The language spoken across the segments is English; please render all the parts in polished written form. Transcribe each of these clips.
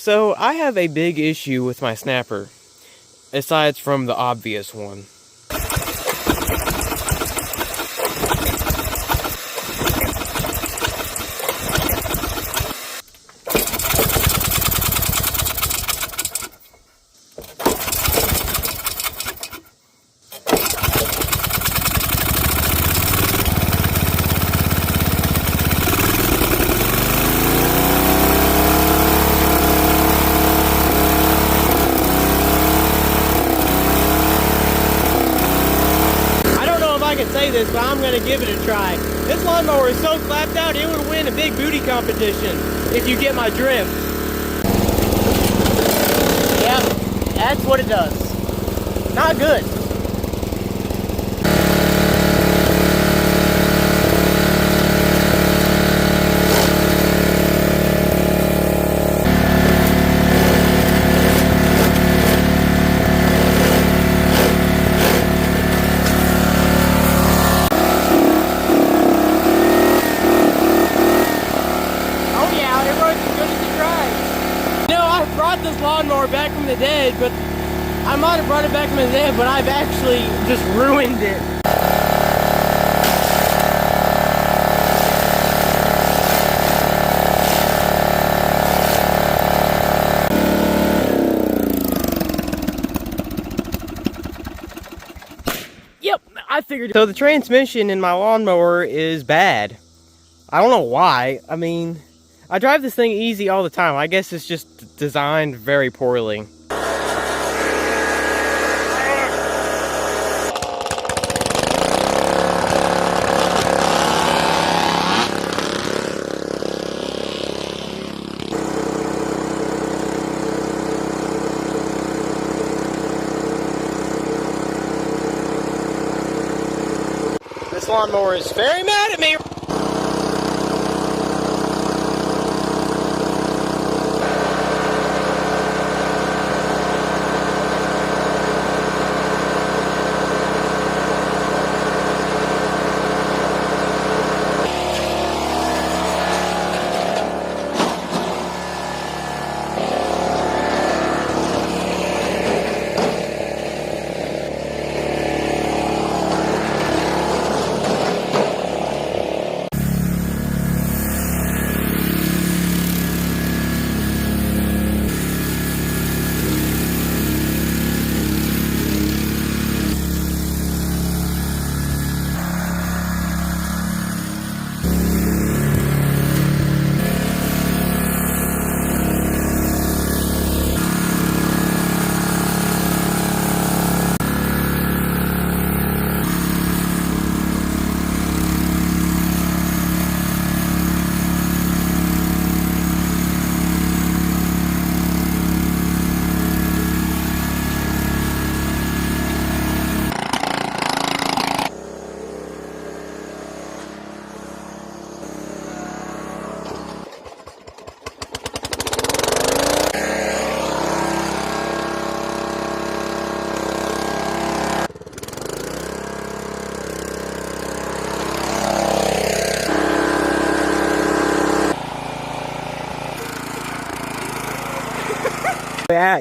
So I have a big issue with my snapper, aside from the obvious one. I can say this, but I'm going to give it a try. This lawnmower is so clapped out, it would win a big booty competition, if you get my drift. Yep, that's what it does. Not good. This lawnmower back from the dead, but I might have brought it back from the dead, but I've actually just ruined it. Yep, I figured. So the transmission in my lawnmower is bad. I don't know why. I mean, I drive this thing easy all the time. I guess it's just designed very poorly. This lawnmower is very mad at me.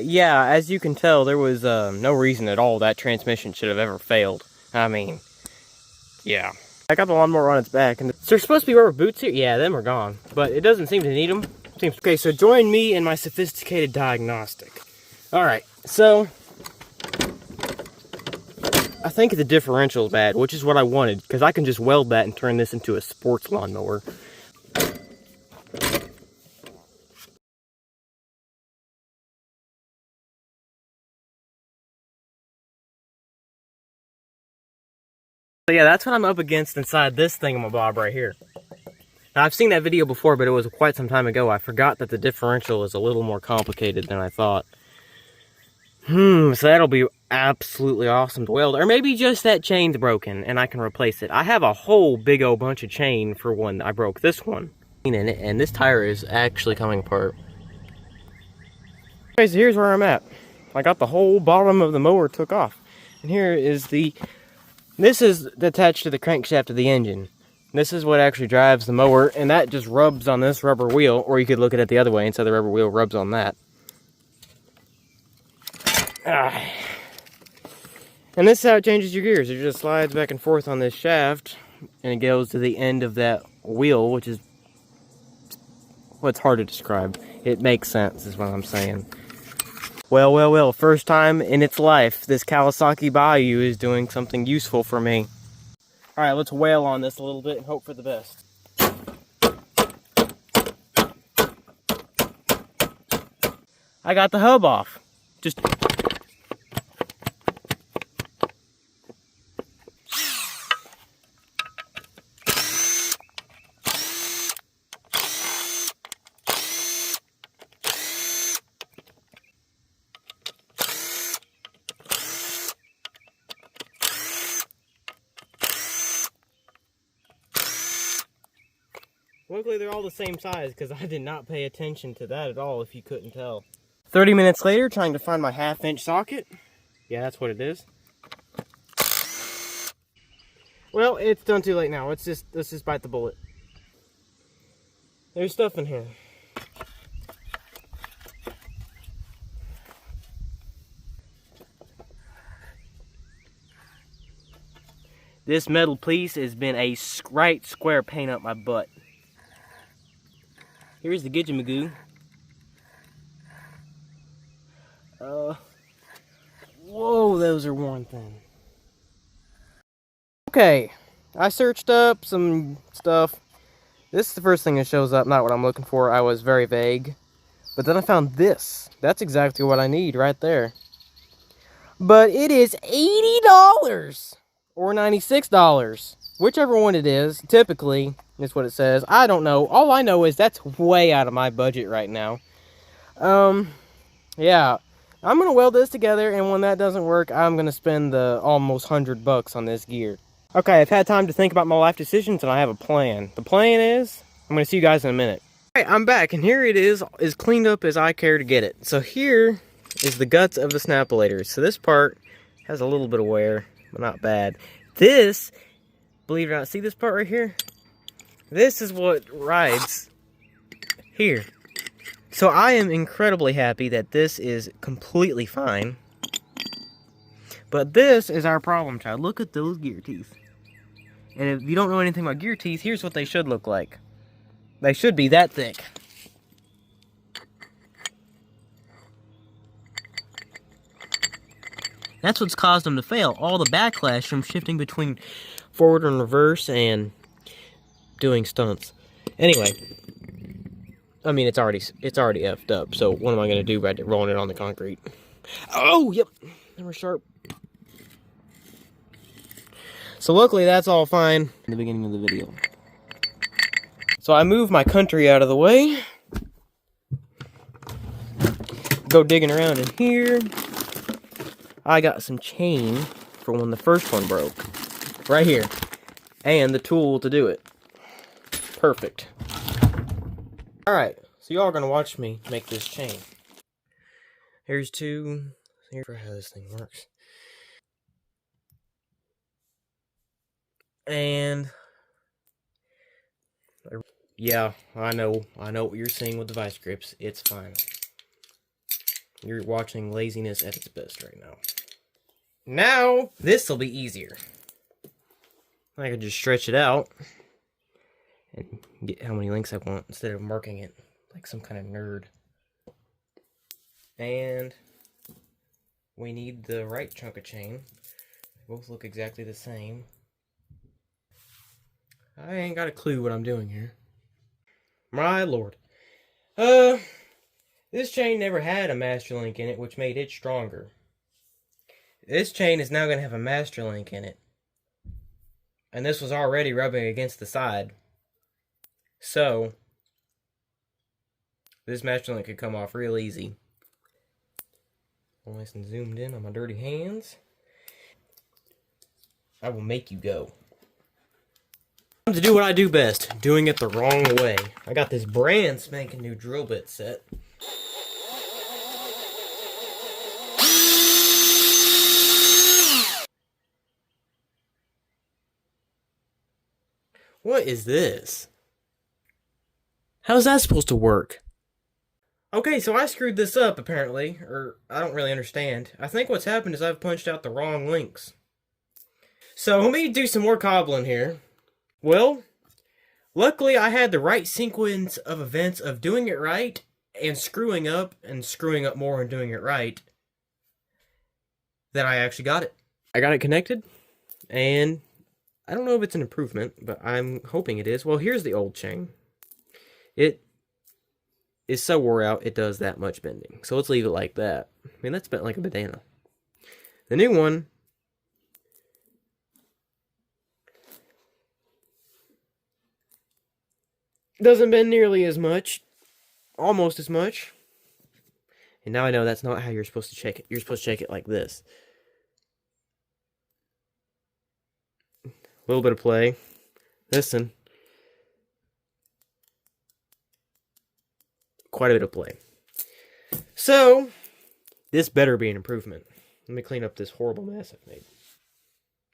Yeah, as you can tell, there was no reason at all that transmission should have ever failed. I mean, yeah. I got the lawnmower on its back, and there's supposed to be rubber boots here. Yeah, them are gone, but it doesn't seem to need them. Okay, so join me in my sophisticated diagnostic. All right, so I think the differential is bad, which is what I wanted, because I can just weld that and turn this into a sports lawnmower. So yeah, that's what I'm up against inside this thingamabob right here. Now, I've seen that video before, but it was quite some time ago. I forgot that the differential is a little more complicated than I thought. So that'll be absolutely awesome to weld. Or maybe just that chain's broken and I can replace it. I have a whole big old bunch of chain for when I broke this one. And this tire is actually coming apart. Okay, so here's where I'm at. I got the whole bottom of the mower took off. And here is this is attached to the crankshaft of the engine. This is what actually drives the mower, and that just rubs on this rubber wheel, or you could look at it the other way and say the rubber wheel rubs on that. And this is how it changes your gears. It just slides back and forth on this shaft, and it goes to the end of that wheel, which is, well, it's hard to describe. It makes sense, is what I'm saying. Well, well, well, first time in its life, this Kawasaki Bayou is doing something useful for me. Alright, let's wail on this a little bit and hope for the best. I got the hub off. Just... Luckily, they're all the same size because I did not pay attention to that at all, if you couldn't tell. 30 minutes later, trying to find my 1/2-inch socket. Yeah, that's what it is. Well, it's done too late now. Let's just bite the bullet. There's stuff in here. This metal piece has been a right square pain up my butt. Here's the Gidget-Magoo. Whoa, those are worn thin. Okay, I searched up some stuff. This is the first thing that shows up, not what I'm looking for. I was very vague. But then I found this. That's exactly what I need right there. But it is $80 or $96. Whichever one it is, typically, is what it says. I don't know. All I know is that's way out of my budget right now. Yeah. I'm going to weld this together, and when that doesn't work, I'm going to spend the almost $100 on this gear. Okay, I've had time to think about my life decisions, and I have a plan. The plan is, I'm going to see you guys in a minute. Alright, I'm back, and here it is, as cleaned up as I care to get it. So here is the guts of the snapillator. So this part has a little bit of wear, but not bad. This, believe it or not, see this part right here? This is what rides here. So I am incredibly happy that this is completely fine. But this is our problem child. Look at those gear teeth. And if you don't know anything about gear teeth, here's what they should look like. They should be that thick. That's what's caused them to fail. All the backlash from shifting between forward and reverse and doing stunts. Anyway, I mean, it's already effed up, so what am I going to do by rolling it on the concrete? Oh, yep, they were sharp. So luckily, that's all fine in the beginning of the video. So I moved my country out of the way. Go digging around in here. I got some chain for when the first one broke. Right here. And the tool to do it. Perfect. Alright, so y'all are going to watch me make this chain. Here's two. Here's how this thing works. And yeah, I know what you're seeing with the vice grips. It's fine. You're watching laziness at its best right now. Now, this will be easier. I can just stretch it out and get how many links I want instead of marking it like some kind of nerd. And we need the right chunk of chain. They both look exactly the same. I ain't got a clue what I'm doing here. My lord. This chain never had a master link in it, which made it stronger. This chain is now going to have a master link in it. And this was already rubbing against the side. So, this master link could come off real easy. Nice and zoomed in on my dirty hands. I will make you go. To do what I do best, doing it the wrong way. I got this brand spanking new drill bit set. What is this? How's that supposed to work? Okay, so I screwed this up apparently, or I don't really understand. I think what's happened is I've punched out the wrong links. So let me do some more cobbling here. Well, luckily I had the right sequence of events of doing it right and screwing up more and doing it right. That I actually got it. I got it connected, and I don't know if it's an improvement, but I'm hoping it is. Well, here's the old chain. It is so wore out, it does that much bending. So let's leave it like that. I mean, that's bent like a banana. The new one doesn't bend nearly as much, almost as much. And now I know that's not how you're supposed to check it. You're supposed to check it like this. A little bit of play. Listen. Quite a bit of play. So, this better be an improvement. Let me clean up this horrible mess I've made.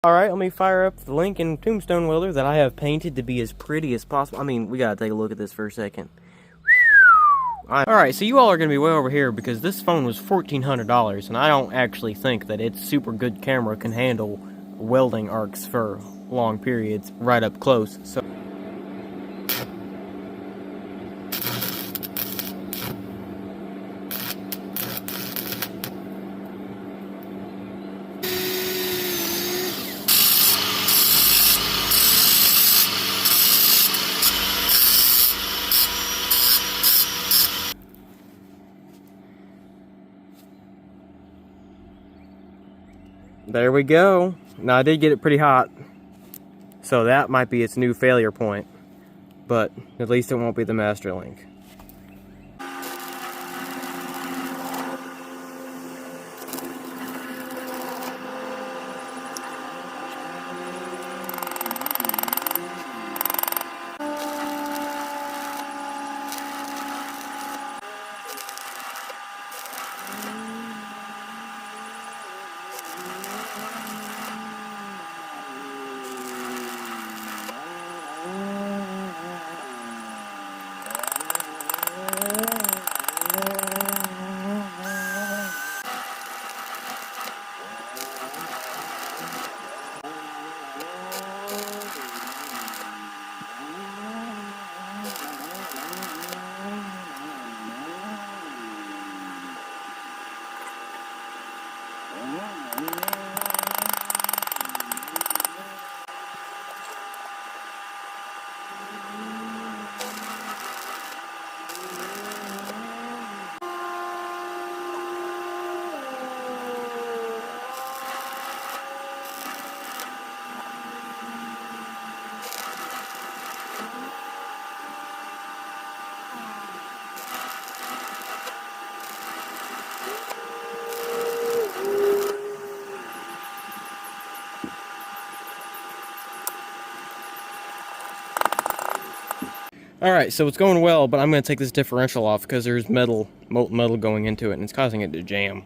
Alright, let me fire up the Lincoln Tombstone welder that I have painted to be as pretty as possible. I mean, we gotta take a look at this for a second. Alright, so you all are gonna be way over here because this phone was $1,400, and I don't actually think that its super good camera can handle welding arcs for long periods right up close. So there we go. Now I did get it pretty hot, so that might be its new failure point, but at least it won't be the master link. Alright, so it's going well, but I'm going to take this differential off because there's molten metal going into it, and it's causing it to jam.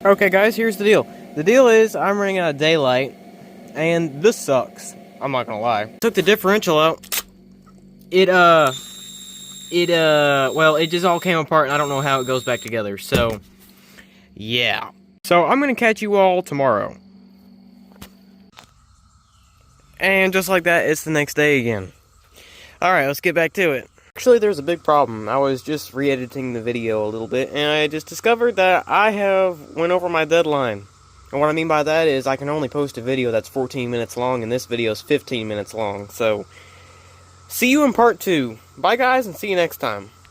Okay guys, here's the deal. The deal is I'm running out of daylight, and this sucks. I'm not gonna lie. Took the differential out. Well, it just all came apart, and I don't know how it goes back together, so, yeah. So, I'm gonna catch you all tomorrow. And just like that, it's the next day again. Alright, let's get back to it. Actually, there's a big problem. I was just re-editing the video a little bit, and I just discovered that I have went over my deadline. And what I mean by that is I can only post a video that's 14 minutes long, and this video is 15 minutes long. So, see you in part 2. Bye guys, and see you next time.